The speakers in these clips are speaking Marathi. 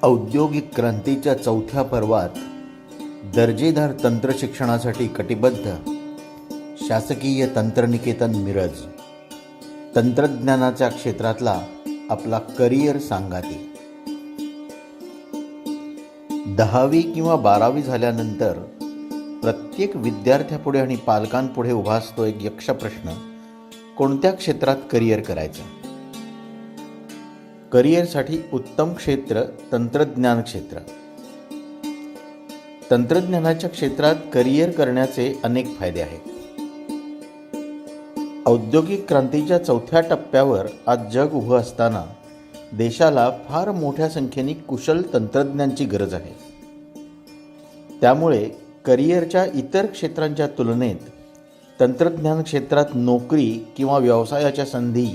औद्योगिक क्रांतीच्या चौथ्या पर्वात दर्जेदार तंत्रशिक्षणासाठी कटिबद्ध शासकीय तंत्रनिकेतन मिरज तंत्रज्ञानाच्या क्षेत्रातला आपला करिअर सांगाती. 10वी किंवा 12वी झाल्यानंतर प्रत्येक विद्यार्थ्यापुढे आणि पालकांपुढे उभा असतो एक यक्ष प्रश्न, कोणत्या क्षेत्रात करिअर करायचं. करिअरसाठी उत्तम क्षेत्र तंत्रज्ञान क्षेत्र. तंत्रज्ञानाच्या क्षेत्रात करिअर करण्याचे अनेक फायदे आहेत. औद्योगिक क्रांतीच्या चौथ्या टप्प्यावर आज जग उभं असताना देशाला फार मोठ्या संख्येने कुशल तंत्रज्ञांची गरज आहे. त्यामुळे करिअरच्या इतर क्षेत्रांच्या तुलनेत तंत्रज्ञान क्षेत्रात नोकरी किंवा व्यवसायाच्या संधी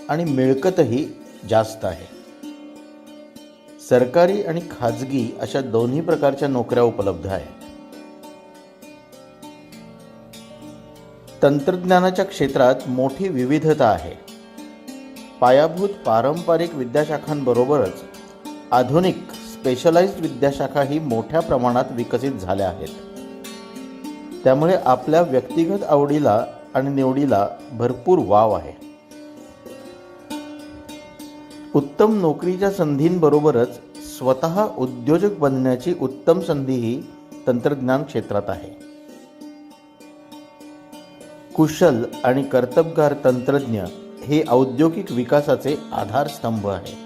आणि मिळकतही जास्त आहे. सरकारी आणि खाजगी अशा दोन्ही प्रकारच्या नोकऱ्या उपलब्ध आहेत. तंत्रज्ञानाच्या क्षेत्रात मोठी विविधता आहे. पायाभूत पारंपरिक विद्याशाखांबरोबरच आधुनिक स्पेशलाइज्ड विद्याशाखाही मोठ्या प्रमाणात विकसित झाल्या आहेत. त्यामुळे आपल्या व्यक्तिगत आवडीला आणि निवडीला भरपूर वाव आहे. उत्तम नोकरीच्या संधींबरोबरच स्वतः उद्योजक बनण्याची उत्तम संधीही तंत्रज्ञान क्षेत्रात आहे. कुशल आणि कर्तबगार तंत्रज्ञ हे औद्योगिक विकासाचे आधारस्तंभ आहेत.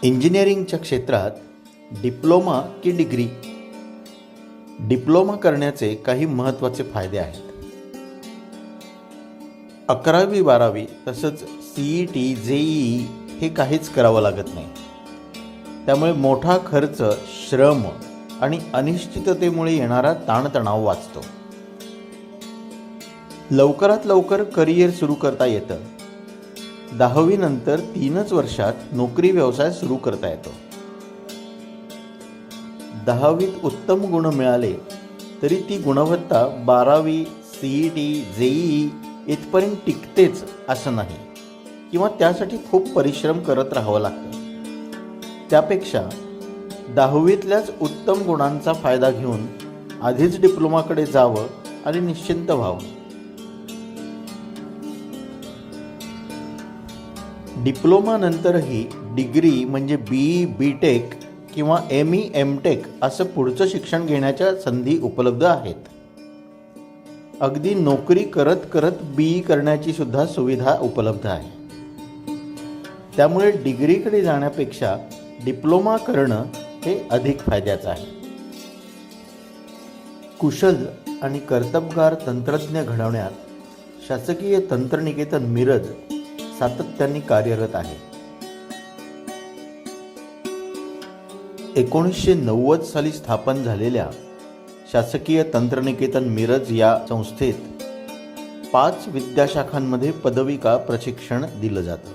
इंजिनिअरिंगच्या क्षेत्रात डिप्लोमा की डिग्री. डिप्लोमा करण्याचे काही महत्त्वाचे फायदे आहेत. 11वी 12वी तसंच CET JEE हे काहीच करावं लागत नाही. त्यामुळे मोठा खर्च, श्रम आणि अनिश्चिततेमुळे येणारा ताणतणाव वाचतो. लवकरात लवकर करिअर सुरू करता येतं. 10वी नंतर 3च वर्षात नोकरी व्यवसाय सुरू करता येतो. 10वीत उत्तम गुण मिळाले तरी ती गुणवत्ता 12वी CET JEE इथपर्यंत टिकतेच असं नाही, किंवा त्यासाठी खूप परिश्रम करत राहावं लागतं. त्यापेक्षा 10वीतल्याच उत्तम गुणांचा फायदा घेऊन आधीच डिप्लोमाकडे जावं आणि निश्चिंत व्हावं. डिप्लोमा नंतरही डिग्री म्हणजे BE BTech किंवा ME MTech असं पुढचं शिक्षण घेण्याच्या संधी उपलब्ध आहेत. अगदी नोकरी करत करत BE करण्याची सुद्धा सुविधा उपलब्ध आहे. त्यामुळे डिग्रीकडे जाण्यापेक्षा डिप्लोमा करणं हे अधिक फायद्याचं आहे. कुशल आणि कर्तबगार तंत्रज्ञ घडवण्यात शासकीय तंत्रनिकेतन मिरज सातत्याने कार्यरत आहे. 1990 साली स्थापन झालेल्या शासकीय तंत्रनिकेतन मिरज या संस्थेत 5 विद्याशाखांमध्ये पदविका प्रशिक्षण दिलं जातं.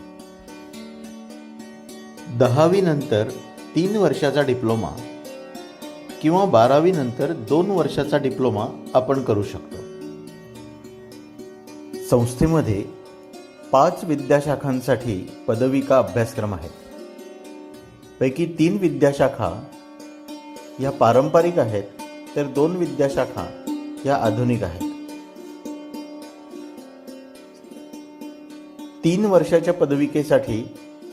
10वी नंतर 3 वर्षाचा डिप्लोमा किंवा 12वी नंतर 2 वर्षाचा डिप्लोमा आपण करू शकतो. संस्थेमध्ये 5 विद्याशाखांसाठी पदविका अभ्यासक्रम आहेत. पैकी 3 विद्याशाखा या पारंपरिक आहेत, तर 2 विद्याशाखा या आधुनिक आहेत. 3 वर्षाच्या पदविकेसाठी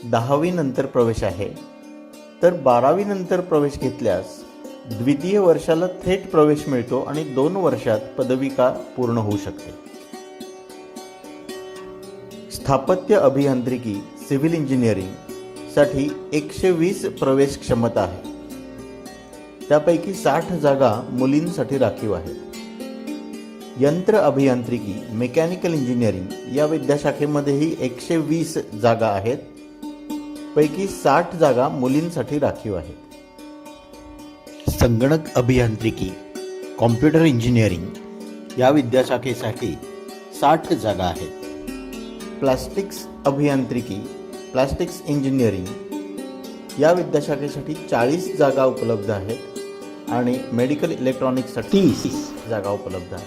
10वी नंतर प्रवेश आहे, तर 12वी नंतर प्रवेश घेतल्यास द्वितीय वर्षाला थेट प्रवेश मिळतो आणि 2 वर्षात पदविका पूर्ण होऊ शकते. स्थापत्य अभियांत्रिकी सिव्हिल इंजिनिअरिंग साठी 120 प्रवेश क्षमता आहे. त्यापैकी 60 जागा मुलींसाठी राखीव आहेत. यंत्र अभियांत्रिकी मेकॅनिकल इंजिनिअरिंग या विद्याशाखेमध्येही 120 जागा आहेत. पैकी 60 जागा मुलींसाठी राखीव आहेत. संगणक अभियांत्रिकी कॉम्प्युटर इंजिनिअरिंग या विद्याशाखेसाठी 60 जागा आहेत. प्लास्टिक्स अभियांत्रिकी प्लास्टिक्स इंजिनिअरिंग या विद्याशाखेसाठी 40 जागा उपलब्ध आहेत आणि मेडिकल इलेक्ट्रॉनिक्ससाठी 30 जागा उपलब्ध आहेत.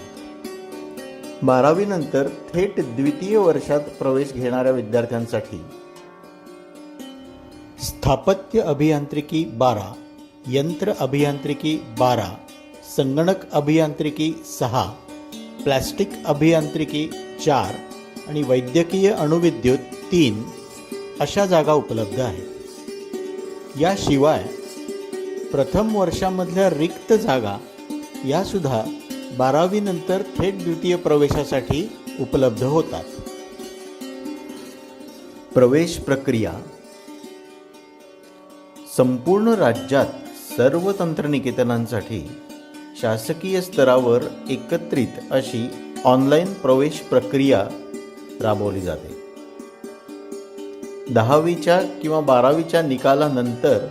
12वी नंतर थेट द्वितीय वर्षात प्रवेश घेणाऱ्या विद्यार्थ्यांसाठी स्थापत्य अभियांत्रिकी 12, यंत्र अभियांत्रिकी 12, संगणक अभियांत्रिकी 6, प्लास्टिक अभियांत्रिकी 4 आणि वैद्यकीय अणुविद्युत 3 अशा जागा उपलब्ध आहेत. याशिवाय प्रथम वर्षामधल्या रिक्त जागा यासुद्धा 12वी नंतर थेट द्वितीय प्रवेशासाठी उपलब्ध होतात. प्रवेश प्रक्रिया. संपूर्ण राज्यात सर्व तंत्रनिकेतनांसाठी शासकीय स्तरावर एकत्रित अशी ऑनलाईन प्रवेश प्रक्रिया राबवली जाते. 10वीच्या किंवा 12वीच्या निकालानंतर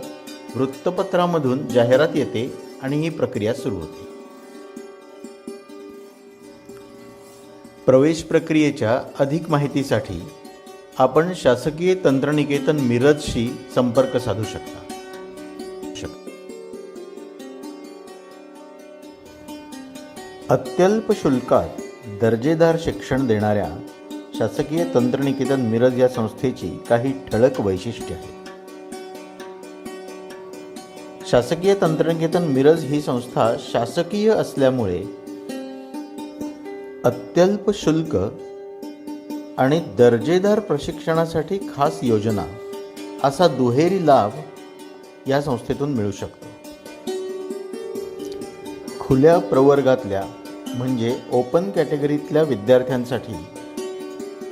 वृत्तपत्रामधून जाहिरात येते आणि ही प्रक्रिया सुरू होते. प्रवेश प्रक्रियेच्या अधिक माहितीसाठी आपण शासकीय तंत्रनिकेतन मिरजशी संपर्क साधू शकता. अत्यल्प शुल्कात दर्जेदार शिक्षण देणाऱ्या शासकीय तंत्रनिकेतन मिरज या संस्थेची काही ठळक वैशिष्ट्ये आहेत. शासकीय तंत्रनिकेतन मिरज ही संस्था शासकीय असल्यामुळे अत्यल्प शुल्क आणि दर्जेदार प्रशिक्षणासाठी खास योजना असा दुहेरी लाभ या संस्थेतून मिळू शकतो. खुल्या प्रवर्गातल्या म्हणजे ओपन कॅटेगरीतल्या विद्यार्थ्यांसाठी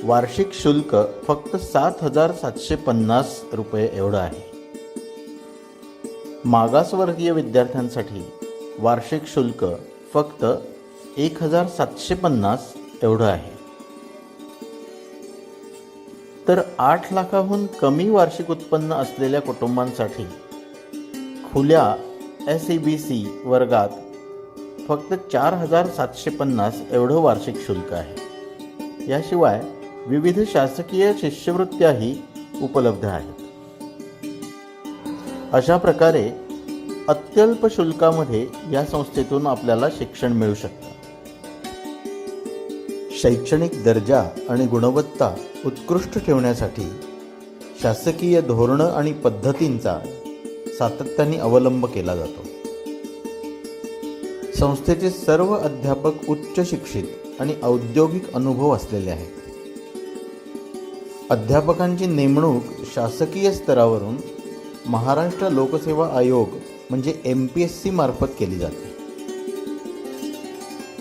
वार्षिक शुल्क फक्त 7,750 रुपये एवढं आहे. मागासवर्गीय विद्यार्थ्यांसाठी वार्षिक शुल्क फक्त 1,750 एवढं आहे. तर 8 लाखाहून कमी वार्षिक उत्पन्न असलेल्या कुटुंबांसाठी खुल्या SEBC वर्गात फक्त 4,750 एवढं वार्षिक शुल्क आहे. याशिवाय विविध शासकीय शिष्यवृत्त्याही उपलब्ध आहेत. अशा प्रकारे अत्यल्प शुल्कामध्ये या संस्थेतून आपल्याला शिक्षण मिळू शकतं. शैक्षणिक दर्जा आणि गुणवत्ता उत्कृष्ट ठेवण्यासाठी शासकीय धोरणं आणि पद्धतींचा सातत्याने अवलंब केला जातो. संस्थेचे सर्व अध्यापक उच्च शिक्षित आणि औद्योगिक अनुभव असलेले आहेत. अध्यापकांची नेमणूक शासकीय स्तरावरून महाराष्ट्र लोकसेवा आयोग म्हणजे MPSC मार्फत केली जाते.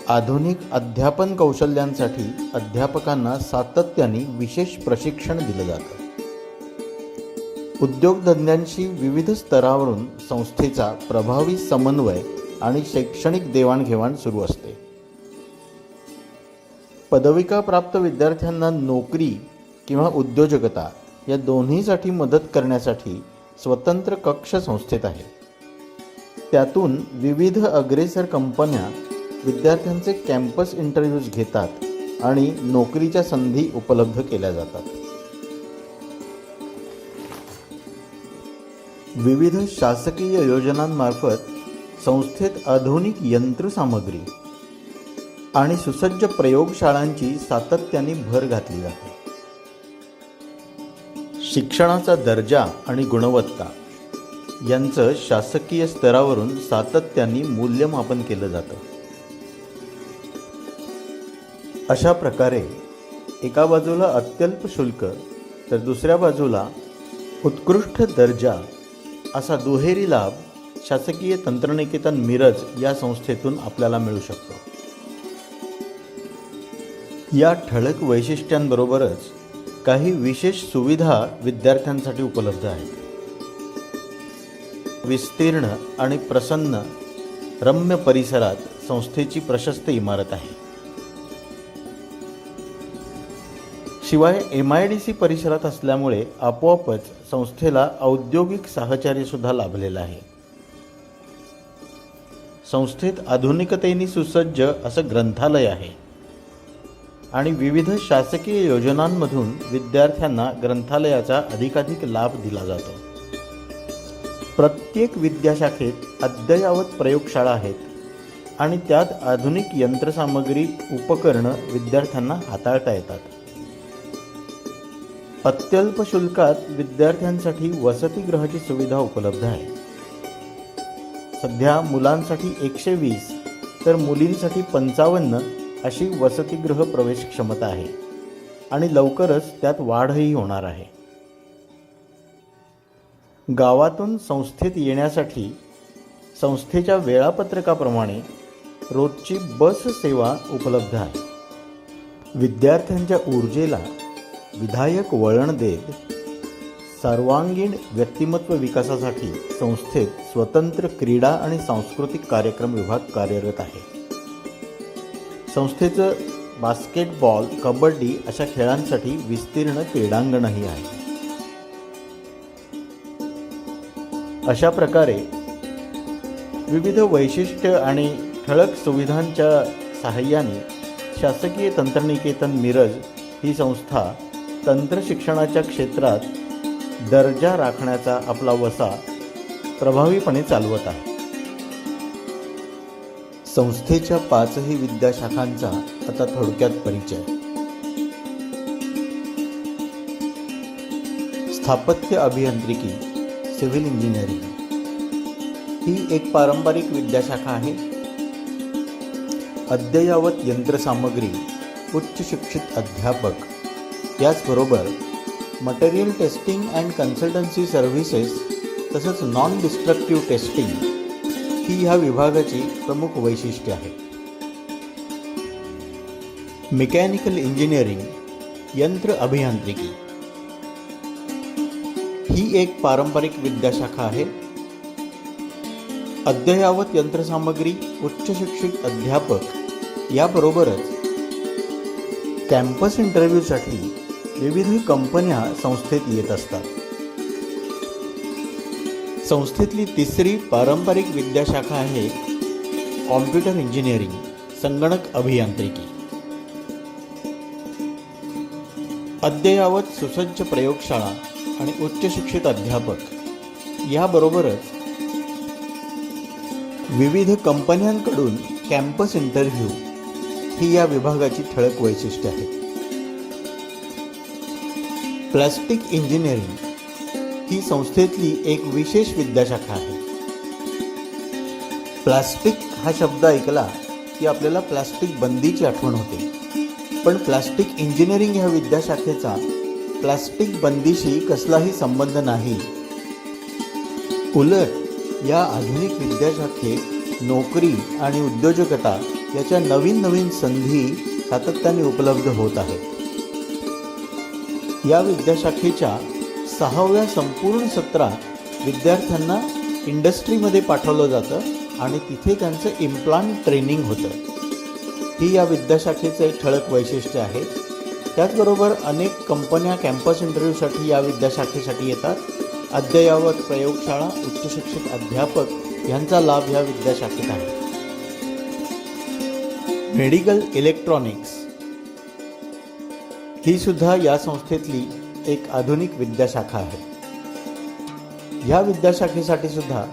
आधुनिक अध्यापन कौशल्यांसाठी अध्यापकांना सातत्याने विशेष प्रशिक्षण दिलं जातं. उद्योगधंद्यांशी विविध स्तरावरून संस्थेचा प्रभावी समन्वय आणि शैक्षणिक देवाणघेवाण सुरू असते. पदविका प्राप्त विद्यार्थ्यांना नोकरी किंवा उद्योजकता या दोन्हीसाठी मदत करण्यासाठी स्वतंत्र कक्ष संस्थेत आहे. त्यातून विविध अग्रेसर कंपन्या विद्यार्थ्यांचे कॅम्पस इंटरव्ह्यूज घेतात आणि नोकरीच्या संधी उपलब्ध केल्या जातात. विविध शासकीय योजनांमार्फत संस्थेत आधुनिक यंत्रसामग्री आणि सुसज्ज प्रयोगशाळांची सातत्याने भर घातली जाते. शिक्षणाचा दर्जा आणि गुणवत्ता यांचं शासकीय स्तरावरून सातत्याने मूल्यमापन केलं जातं. अशा प्रकारे एका बाजूला अत्यल्प शुल्क तर दुसऱ्या बाजूला उत्कृष्ट दर्जा असा दुहेरी लाभ शासकीय तंत्रनिकेतन मिरज या संस्थेतून आपल्याला मिळू शकतो. या ठळक वैशिष्ट्यांबरोबरच काही विशेष सुविधा विद्यार्थ्यांसाठी उपलब्ध आहेत. विस्तीर्ण आणि प्रसन्न रम्य परिसरात संस्थेची प्रशस्त इमारत आहे. शिवाय MIDC परिसरात असल्यामुळे आपोआपच संस्थेला औद्योगिक साहचर्य सुद्धा लाभलेलं आहे. संस्थेत आधुनिकतेने सुसज्ज असं ग्रंथालय आहे आणि विविध शासकीय योजनांमधून विद्यार्थ्यांना ग्रंथालयाचा अधिकाधिक लाभ दिला जातो. प्रत्येक विद्याशाखेत अद्ययावत प्रयोगशाळा आहेत आणि त्यात आधुनिक यंत्रसामग्री उपकरणं विद्यार्थ्यांना हाताळता येतात. अत्यल्प शुल्कात विद्यार्थ्यांसाठी वसतिगृहाची सुविधा उपलब्ध आहे. सध्या मुलांसाठी 120 तर मुलींसाठी 55 अशी वसतिगृह प्रवेश क्षमता आहे आणि लवकरच त्यात वाढही होणार आहे. गावातून संस्थेत येण्यासाठी संस्थेच्या वेळापत्रकाप्रमाणे रोजची बस सेवा उपलब्ध आहे. विद्यार्थ्यांच्या ऊर्जेला विधायक वळण देत सर्वांगीण व्यक्तिमत्व विकासासाठी संस्थेत स्वतंत्र क्रीडा आणि सांस्कृतिक कार्यक्रम विभाग कार्यरत आहे. संस्थेचं बास्केटबॉल, कबड्डी अशा खेळांसाठी विस्तीर्ण क्रीडांगणही आहे. अशा प्रकारे विविध वैशिष्ट्य आणि ठळक सुविधांच्या सहाय्याने शासकीय तंत्रनिकेतन मिरज ही संस्था तंत्रशिक्षणाच्या क्षेत्रात दर्जा राखण्याचा आपला वसा प्रभावीपणे चालवत आहे. संस्थेच्या 5ही विद्याशाखांचा आता थोडक्यात परिचय. स्थापत्य अभियांत्रिकी, सिव्हिल इंजिनिअरिंग ही एक पारंपरिक विद्याशाखा आहे. अद्ययावत यंत्रसामग्री, उच्च शिक्षित अध्यापक याचबरोबर material testing and consultancy services तसंच नॉन डिस्ट्रक्टिव्ह टेस्टिंग ही ह्या विभागाची प्रमुख वैशिष्ट्ये आहेत. मेकॅनिकल इंजिनिअरिंग, यंत्र अभियांत्रिकी ही एक पारंपरिक विद्याशाखा आहे. अद्ययावत यंत्रसामग्री, उच्च शिक्षित अध्यापक याबरोबरच कॅम्पस इंटरव्ह्यूसाठी विविध कंपन्या संस्थेत येत असतात. संस्थेतली तिसरी पारंपरिक विद्याशाखा आहे कॉम्प्युटर इंजिनिअरिंग, संगणक अभियांत्रिकी. अद्ययावत सुसज्ज प्रयोगशाळा आणि उच्च शिक्षित अध्यापक याबरोबरच विविध कंपन्यांकडून कॅम्पस इंटरव्ह्यू ही या विभागाची ठळक वैशिष्ट्ये आहेत. प्लास्टिक इंजिनिअरिंग ही संस्थेतली एक विशेष विद्याशाखा आहे. प्लास्टिक हा शब्द ऐकला की आपल्याला प्लास्टिक बंदीची आठवण होते, पण प्लास्टिक इंजिनिअरिंग ह्या विद्याशाखेचा प्लास्टिक बंदीशी कसलाही संबंध नाही. उलट या आधुनिक विद्याशाखेत नोकरी आणि उद्योजकता याच्या नवीन संधी सातत्याने उपलब्ध होत आहेत. या विद्याशाखेच्या 6व्या संपूर्ण सत्रात विद्यार्थ्यांना इंडस्ट्रीमध्ये पाठवलं जातं आणि तिथे त्यांचं इम्प्लांट ट्रेनिंग होतं. ही या विद्याशाखेचं एक ठळक वैशिष्ट्य आहे. त्याचबरोबर अनेक कंपन्या कॅम्पस इंटरव्ह्यूसाठी या विद्याशाखेसाठी येतात. अद्ययावत प्रयोगशाळा, उच्च शिक्षित अध्यापक यांचा लाभ या विद्याशाखेत आहे. मेडिकल इलेक्ट्रॉनिक्स ही सुद्धा या संस्थेतली एक आधुनिक विद्याशाखा आहे. या विद्याशाखेसाठी सुद्धा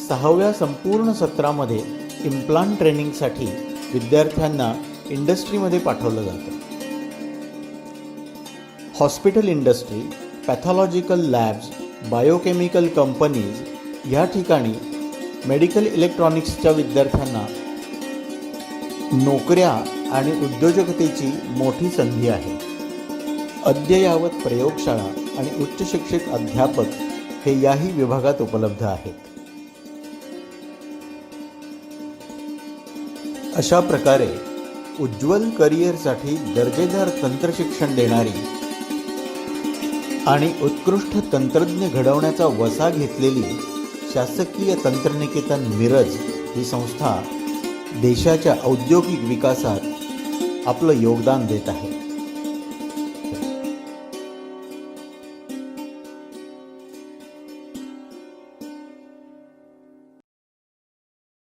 6व्या संपूर्ण सत्रामध्ये इम्प्लांट ट्रेनिंगसाठी विद्यार्थ्यांना इंडस्ट्रीमध्ये पाठवलं जातं. Hospital industry, pathological labs, biochemical companies या ठिकाणी मेडिकल इलेक्ट्रॉनिक्सच्या विद्यार्थ्यांना नोकऱ्या आणि उद्योजकतेची मोठी संधी आहे. अद्ययावत प्रयोगशाळा आणि उच्च शिक्षित अध्यापक हे याही विभागात उपलब्ध आहेत. अशा प्रकारे उज्ज्वल करिअरसाठी दर्जेदार तंत्रशिक्षण देणारी आणि उत्कृष्ट तंत्रज्ञ घडवण्याचा वसा घेतलेली शासकीय तंत्रनिकेतन मिरज ही संस्था देशाच्या औद्योगिक विकासात आपलं योगदान देत आहे.